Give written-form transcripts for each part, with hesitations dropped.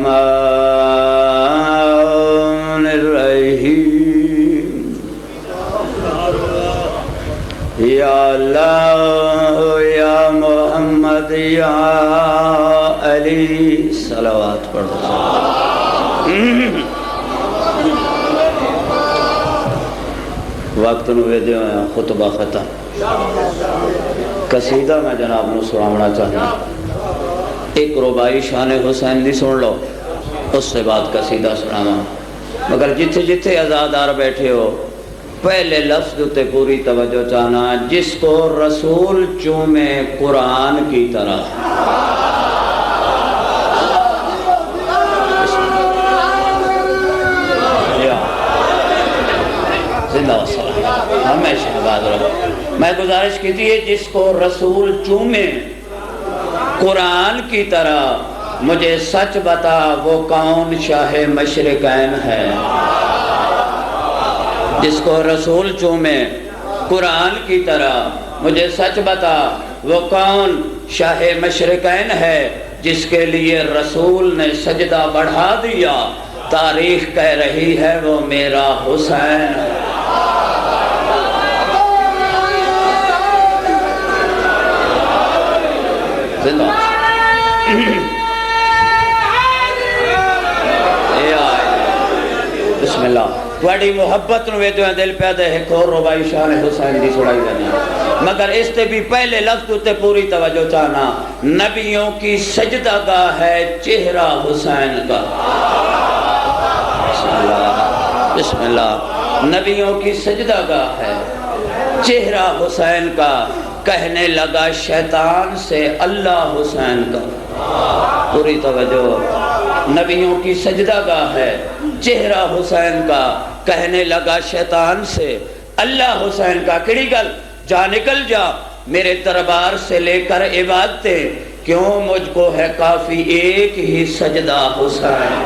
الرحمن الرحیم یا اللہ یا محمد یا علی صلوات پڑھو وقت نوے دے خطبہ ختم قصیدہ میں جناب نو سناونا چاہنا ایک ربائی شان حسین دی سن لو اس سے بعد قصیدہ سناوا مگر جتھے جتھے ازادار بیٹھے ہو پہلے لفظ تے پوری توجہ چاہنا جس کو رسول چومے قرآن کی طرح زندہ و سلام ہمیشہ آباد رہو میں گزارش کی تھی جس کو رسول چومے قرآن کی طرح مجھے سچ بتا وہ کون شاہ مشرقین ہے جس کو رسول چومے قرآن کی طرح مجھے سچ بتا وہ کون شاہ مشرقین ہے جس کے لیے رسول نے سجدہ بڑھا دیا تاریخ کہہ رہی ہے وہ میرا حسین ہے زندہ بسم اللہ تھوڑی محبت نوے جو ہیں دل پیدا ہے ایک اور ربائی شان حسین دی سڑائی دنیا مگر اس تے بھی پہلے لفظ تے پوری توجہ چاہنا نبیوں کی سجدہ گاہ ہے چہرہ حسین کا بسم اللہ نبیوں کی سجدہ گاہ ہے چہرہ حسین کا کہنے لگا شیطان سے اللہ حسین کا پوری توجہ نبیوں کی سجدہ گاہ ہے چہرہ حسین کا کہنے لگا شیطان سے اللہ حسین کا کڑی گل جا نکل جا میرے دربار سے لے کر عبادتیں کیوں مجھ کو ہے کافی ایک ہی سجدہ حسین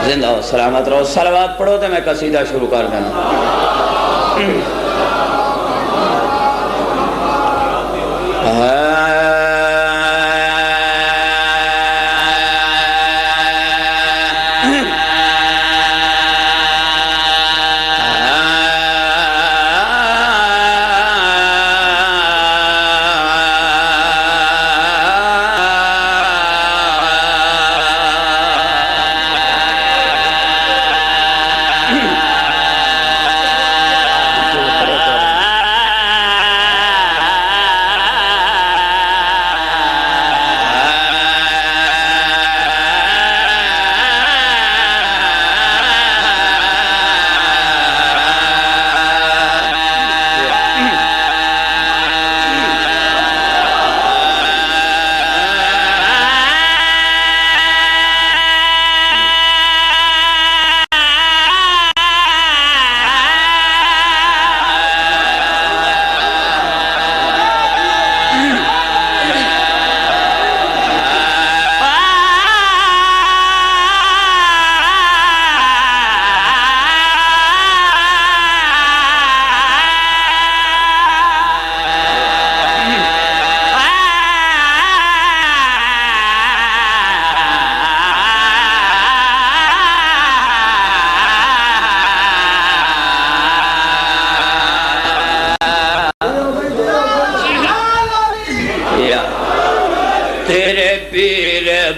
زندہ ہو سلامت رہو صلوات پڑھو تو میں قصیدہ شروع کر دینا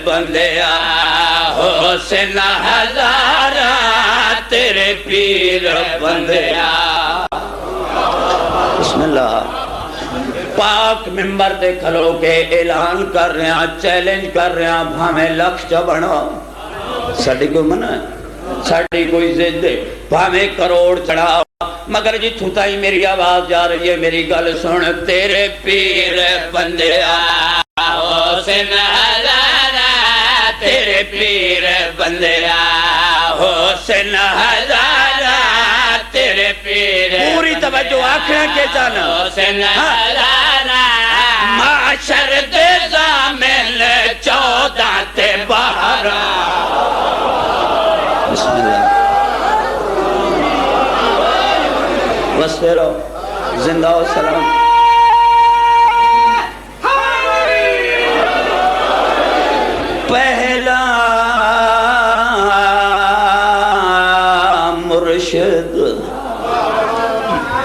بندیا حسین ہزارہ تیرے پیر بندیا بسم اللہ پاک ممبر دے کھلو کے اعلان کر رہے ہیں چیلنج کر رہے ہیں بھامے لکھ چبڑا ساڑھی کوئی منع ہے ساڑھی کوئی زد دے بھامے کروڑ چڑھا مگر جی تھوتائی میری آواز جا رہی ہے میری گل سن تیرے پیر بندیا حسین ہزارہ تیرے پیر بندیا حسین ہزارہ تیرے پیر پوری توجہ آنکھیں کے جانا حسین ہزارہ معاشر دے زامن 14 تے 12 بسم اللہ وستے رہو زندہ و سلام پہلا مرشد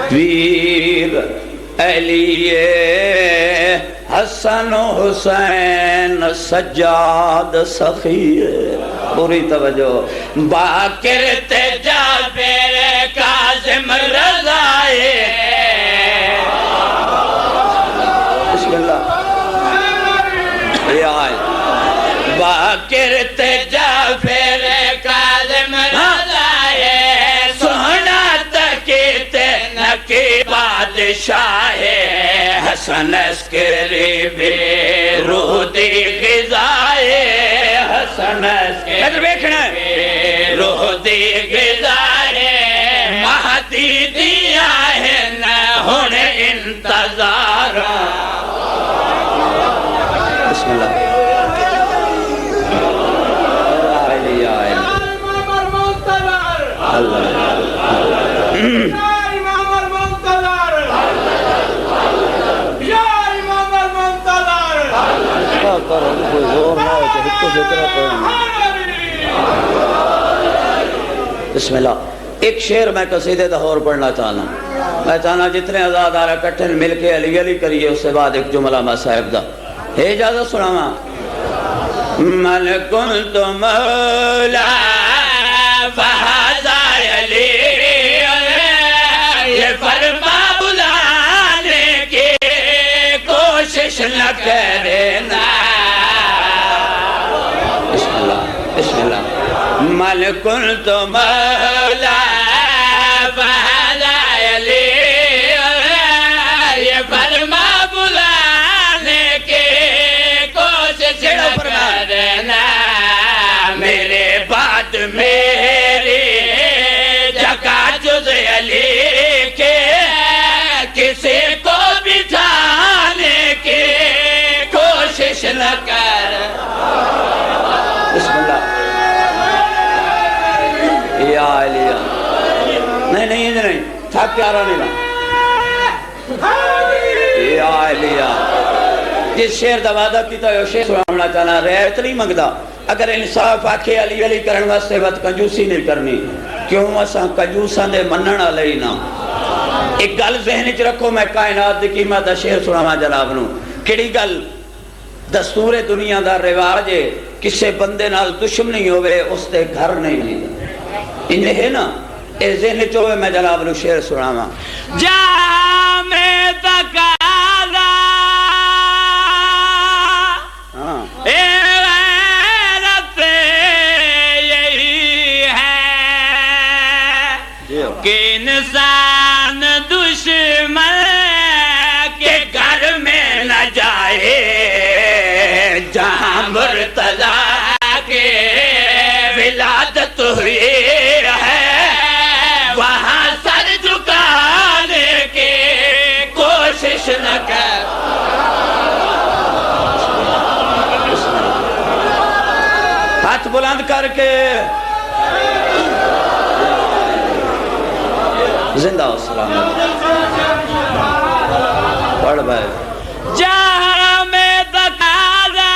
پیر علی حسن و حسین سجاد سخی پوری توجہ باقر تجابر کاظم رضائے بسم اللہ یہ آئے باقر تجابر کاظم رضائے سونا تکیت نکی بادشاہ حسن اسکری بے روح دی غذائے حسن اسکری بے روح دی غذائے مہدی دیا ہے نہن انتظار بسم اللہ بسم اللہ ایک شعر میں قصیدے دہور پڑھنا چاہنا میں چاہنا جتنے آزاد آ رہا کٹھن مل کے علی علی کریے اس سے بعد ایک جملہ میں صاحب دا ہے اجازت سناما من کنت مولا فہذا علی یہ فرما بلانے کی کوشش نہ کرنا بسم اللہ من کنت مولا فہذا علی یہ فرما بلانے کی کوشش نہ کرنا میرے بعد میری جگہ جز علی کے کسی کو بٹھانے کی کوشش نہ کر بسم اللہ یا علیہ نہیں تھا پیارا نہیں نا یا علیہ جس شیر دا وعدہ کیتا ہے شیر سنانا چاہنا رعایت نہیں منگدا اگر انصاف آکھے علی علی کرن واسطے بات کنجوسی نہیں کرنی کیوں اساں کنجوساں دے منن والے ہی نا ایک گل ذہن وچ رکھو میں کائنات دی قیمت دا شیر سناواں جناب نو کیڑی گل دستور دنیا دا رواج ہے کسے بندے نال دشمنی ہوئے اس دے گھر نہیں انہیں ہے نا اے ذہن وچ ہوئے میں جناب نو شعر سناواں جام تقاضا اے غیرت یہی ہے کہ انسان دشمن کے گھر میں نہ جائے جہاں مرتضیٰ کے ولادت ہوئی ہے وہاں سر جھکانے کی کوشش نہ کر ہاتھ بلند کر کے زندہ ہو سلام پڑھ بھائی جہاں میں تقاضا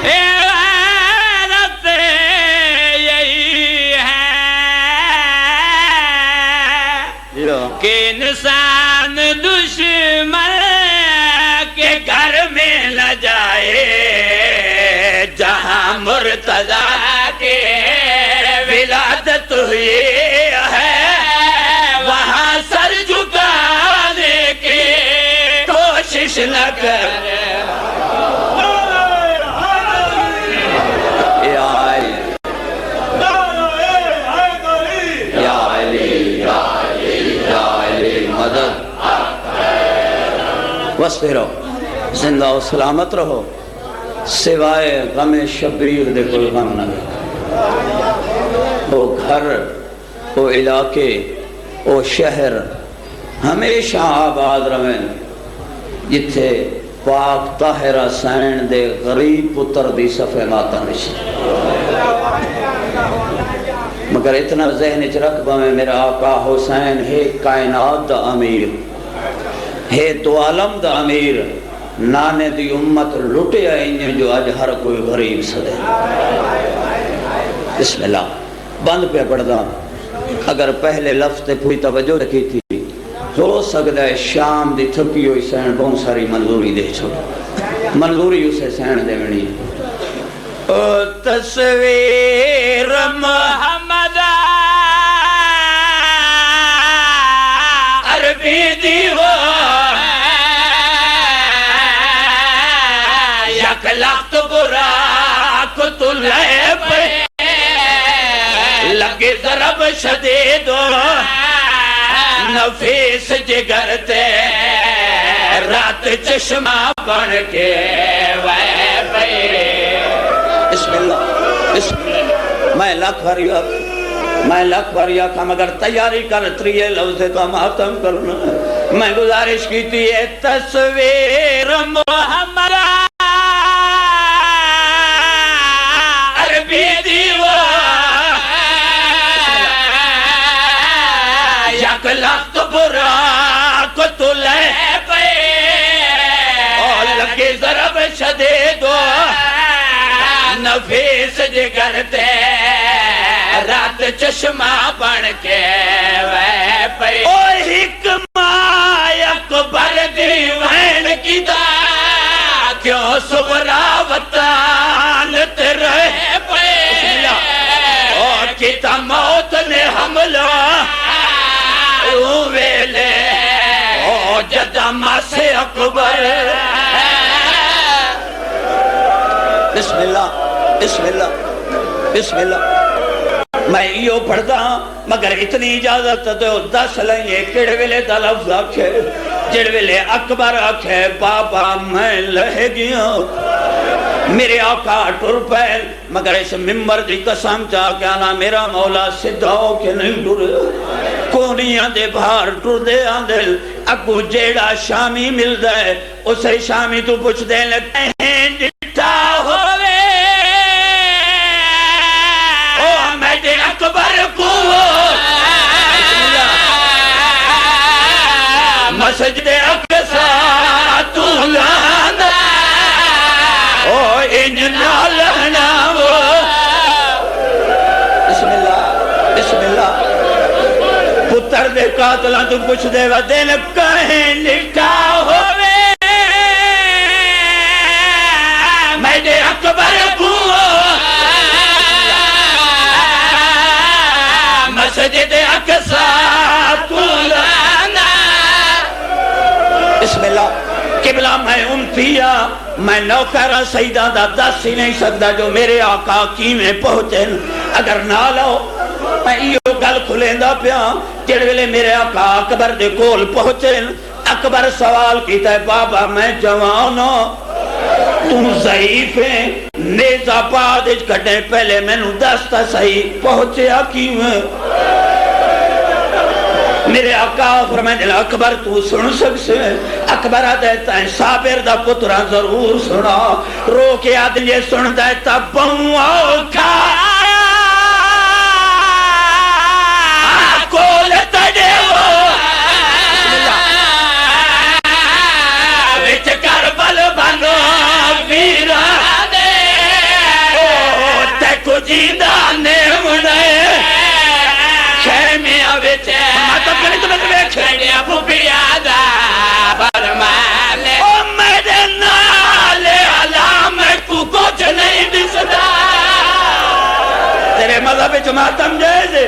اے غیرت یہی ہے کہ انسان دشمن کے گھر میں نہ جائے جہاں مرتضیٰ کے ولادت ہوئی ہے وہاں سر جھکانے کی کوشش نہ کر یا علی مدد وستے رہو زندہ و سلامت رہو سوائے غم شبیر دے کوئی غم نہ رہے وہ گھر وہ علاقے وہ شہر ہمیشہ آباد رہیں جتھے پاک طاہر حسین دے غریب پتر دی صفحے ماتم نشی مگر اتنا ذہن چ رکھ میں میرا آقا حسین ہے کائنات دا امیر، ہے تو عالم دا امیر، نانے دی امت لٹے آئیں جو آج ہر کوئی غریب سدے۔ بسم اللہ بند پہ پڑھدا، اگر پہلے لفظ تے پوری توجہ رکھی تھی ہو سکتا ہے شام دی تھکی ہوئی سین بہت ساری منظوری دے چھوڑ، منظوری اسے سین دے منی۔ او تصویر محمد عربی دیوار یک لخت براک تو لے پہ لگے ضرب شدید نفیس جگر تے رات چشمہ بن کے وے پہ۔ بسم اللہ بسم اللہ، میں لاکھ باریا کا مگر تیاری کر تریے لفظ کا ماتم کرنا۔ میں گزارش کی تھی ہے تصویر محمد عربی دیوار یک لخت براک تو لے پہ اور لگے ضرب شدید نفیس جگر تے رات چشمہ بن کے وے پہ۔ او حکمہ اکبر دیوین کی دا کیوں صغرا وطان تے رہ پہ اور کتا موت نے حملہ ویلے او جدامہ سے اکبر۔ بسم اللہ بسم اللہ بسم اللہ، میں یہ پڑھتا ہوں مگر اتنی اجازت تو 10 لائیں کڑ ویلے دا لفظ آکھے جڑ ویلے اکبر آکھے بابا میں لہ گیا میرے آقا ٹر پہ مگر اس ممبر دی قسم چاہ کے آنا میرا مولا صدہ ہو کے نہیں ٹر کونیاں دے بھار ٹر دے آندل اگو جیڑا شامی مل دے اسے شامی تو پوچھ دے لگتے ہیں ڈٹا ہوئے او میں دے اکبر کو مسجد اقصا تو لانا او ان نالنا وہ۔ بسم اللہ بسم اللہ، پتر دے قاتلہ تو پوچھ دے و دل کہیں لکھا ہوئے میں دے اکبر کو مسجد اقصا تو لانا۔ بسم اللہ قبلہ میں امتیا میں نوکرہ سیدہ دا 10 ہی نہیں سکتا جو میرے آقا کی میں پہنچے اگر نہ لو میں یہ گل کھلیں دا پیا جڑ ویلے میرے آقا اکبر دے کول پہنچے اکبر سوال کیتا ہے بابا میں جوانو تم ضعیف ہیں نیزہ پادج کٹیں پہلے میں نو دستا صحیح پہنچے کی میں میرے آقا فرمائے دل اکبر تو سن سکتے اکبر دیتا ہے صابر دا پترہ ضرور سنا رو کے آدھل یہ سن دیتا بہو کھا کول تڑے ہو وچ کربل بنو ویران او تے کو جیندہ نیمنے خیمیاں وچ مطلب کرنے تو میں کھڑے ابو بیادہ فرمالے او میرے نالے علام کو کچھ نہیں دسدا تیرے مذہب جماعتم جائزے۔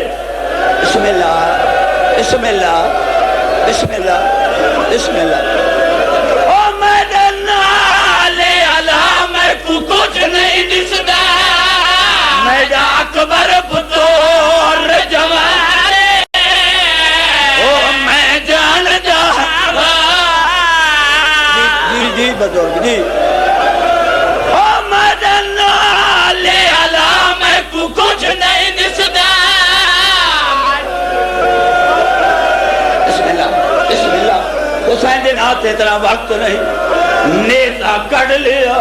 بسم اللہ بسم اللہ بسم اللہ بسم اللہ، او میرے نالے علام کو کچھ نہیں دسدا میرا اکبر بطور جوان او میں جان جا جی بزرگ جی او میرے نالے علام کو کچھ نہیں دسدا۔ بسم اللہ بسم اللہ، حسین دن آتے اتنا وقت نہیں نیزہ کڑ لیا۔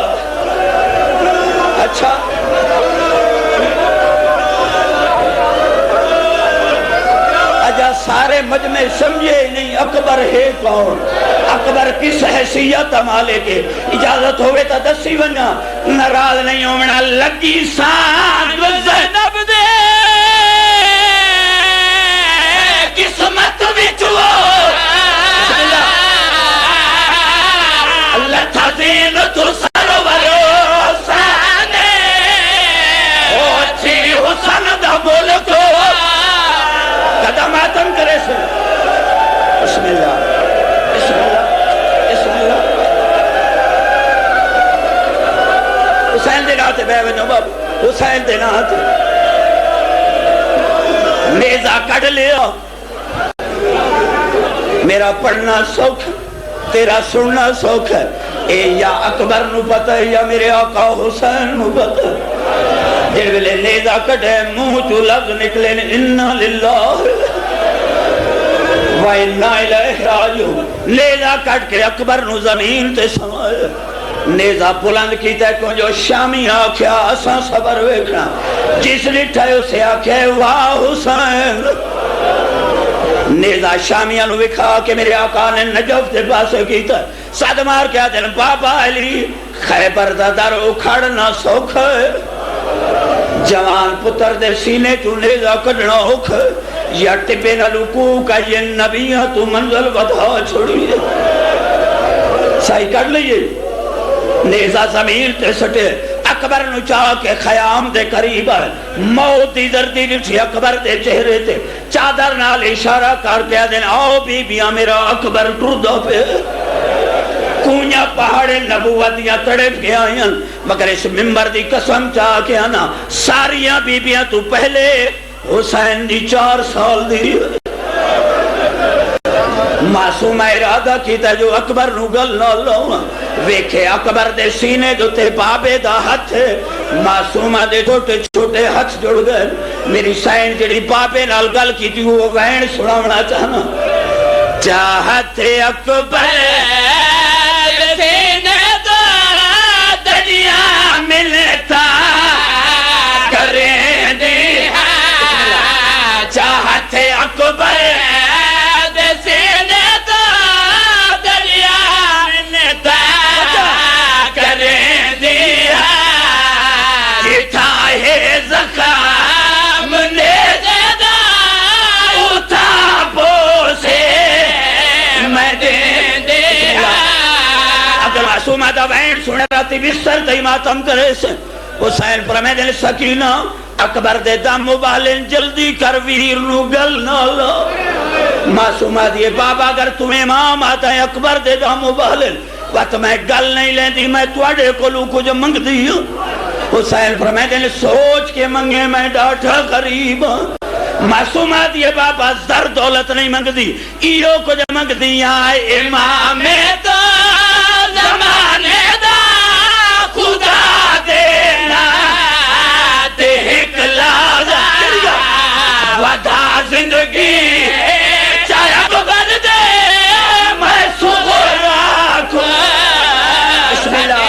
اچھا وجہ سارے مجمع سمجھے ہی نہیں اکبر ہے کون، اکبر کس حیثیت مالے کے، اجازت ہوئے تا دسی ونجا، ناراض نہیں ہونا لگی سان زینب دے قسمت وچو اللہ تھا زین تو سرور حسانے او اچھی حسن دا ملکو قدماتن کرے سے بسم اللہ بسم اللہ بسم اللہ حسین دے ناتے بے ونجو باب حسین دے ناتے نیزہ کڑ لیا میرا پڑھنا سوکھ تیرا سننا سوکھ ہے اے یا اکبر نو پتہ ہے یا میرے آقا حسین نو پتہ ہے جڑ ویلے نیزہ کٹے منہ چو لفظ نکلے انا للہ و انا الیہ راجعون نیزہ کٹ کے اکبر نو زمین تے سمائے نیزہ بلند کیتا ہے کیوں جو شامی آکھیا اساں صبر ویکھنا جس لٹھائے اسے آکھیا واہ حسین نیزہ شامیاں نو وکھا کہ میرے آقا نے نجف دے پاسے کیتا ہے صد مار کیا دل بابا علی خیبر دا در اکھڑنا سوکھ جوان پتر دے سینے تو نیزہ کڑنا ہوکھ یا ٹپے نہ لکو کا یہ نبیہ تو منزل ودا چھوڑی صحیح کر لیے نیزہ زمین تے سٹے اکبر نو چاہ کے خیام دے قریب ہے موت دی دردی نٹھی اکبر دے چہرے تے چادر نال اشارہ کر کے دن آؤ بی بیاں میرا اکبر ٹردو پہ کونیا پہاڑے نبوتیاں تڑپ کے آئیں مگر اس ممبر دی قسم چاہ کے آنا ساریاں بی بیاں تو پہلے حسین دی 4 سال دی معصوم ارادہ کیتا جو اکبر نو گل نہ لوں ویکھے اکبر دے سینے جو تے بابے دا ہاتھ معصومہ دے چھوٹے چھوٹے ہاتھ جڑ گئے میری سائن جڑی بابے نال گل کی تھی وہ وین سناونا چاہنا چاہتے اکبر سینے دا دنیا ملتا کریں دے چاہتے اکبر معصومہ دا وین سنے راتی بستر تے ماتم کرے سے حسین پرمے دل سکینہ اکبر دے دم مبالن جلدی کر ویر نو گل نہ لو معصومہ دیئے بابا اگر تم امام آتا ہے اکبر دے دم مبالن وقت میں گل نہیں لیں دی میں توڑے کو لوں کچھ منگ دی حسین پرمے دل سوچ کے منگے میں ڈاٹا غریب معصومہ دیئے بابا زر دولت نہیں منگ دی ایو کچھ منگ دی آئے امام دا زمانے دا خدا دینا تے ایک لازا ودا زندگی چاہے اکبر دے میں سور آکھوں بسم اللہ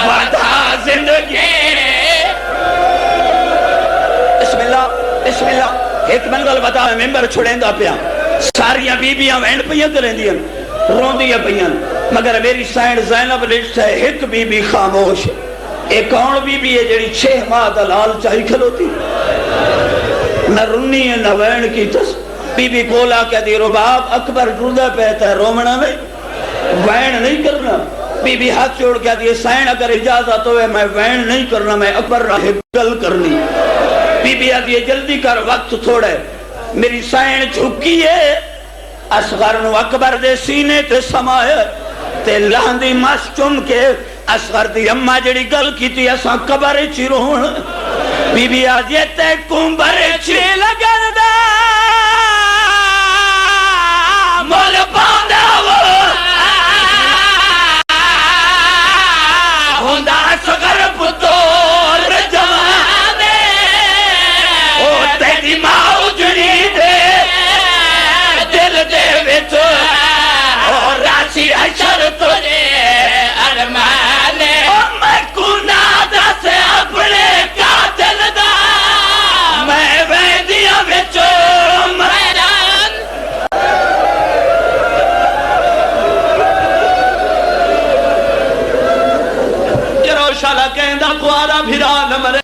ودا زندگی بسم اللہ بسم اللہ ایک منگل بتا ممبر چھوڑیں دا پیا ساریاں بی بیاں وینڈ پہیاں کریں دیاں رون دیا پہیاں مگر میری سائن زینب لٹھ ہے ایک بی بی خاموش ایک اور بی بی ہے جڑی 6 ماہ دلال چاہی کھلوتی نہ رنی ہے نہ وین کی تس بی بی کولا کہہ دی رباب اکبر ڈردہ پہتا ہے رومنا نہیں وین نہیں کرنا بی بی ہاتھ چھوڑ کہہ دی سائن اگر اجازت ہوئے میں وین نہیں کرنا میں اکبر راہ گل کرنی بی بی آدھی جلدی کر وقت تھوڑے میری سائن چھکی ہے اصغر نو اکبر دے سینے تے سمائے تے لاندی مس چم کے اصغر دی اممہ جڑی گل کی تھی اساں قبر چی رون بی بی آدھی تے کمبر چی لگن دا مول پاندہ وہ ہوندہ اصغر پتور جوانے او تیری ماں اجڑی دے دل دے وچ اور راسی حشر تجھے ارمانے میں گناہ دا سے اپنے قاتل دا میں ویدیاں شالا کہندا کوارا بھرا نہ مرے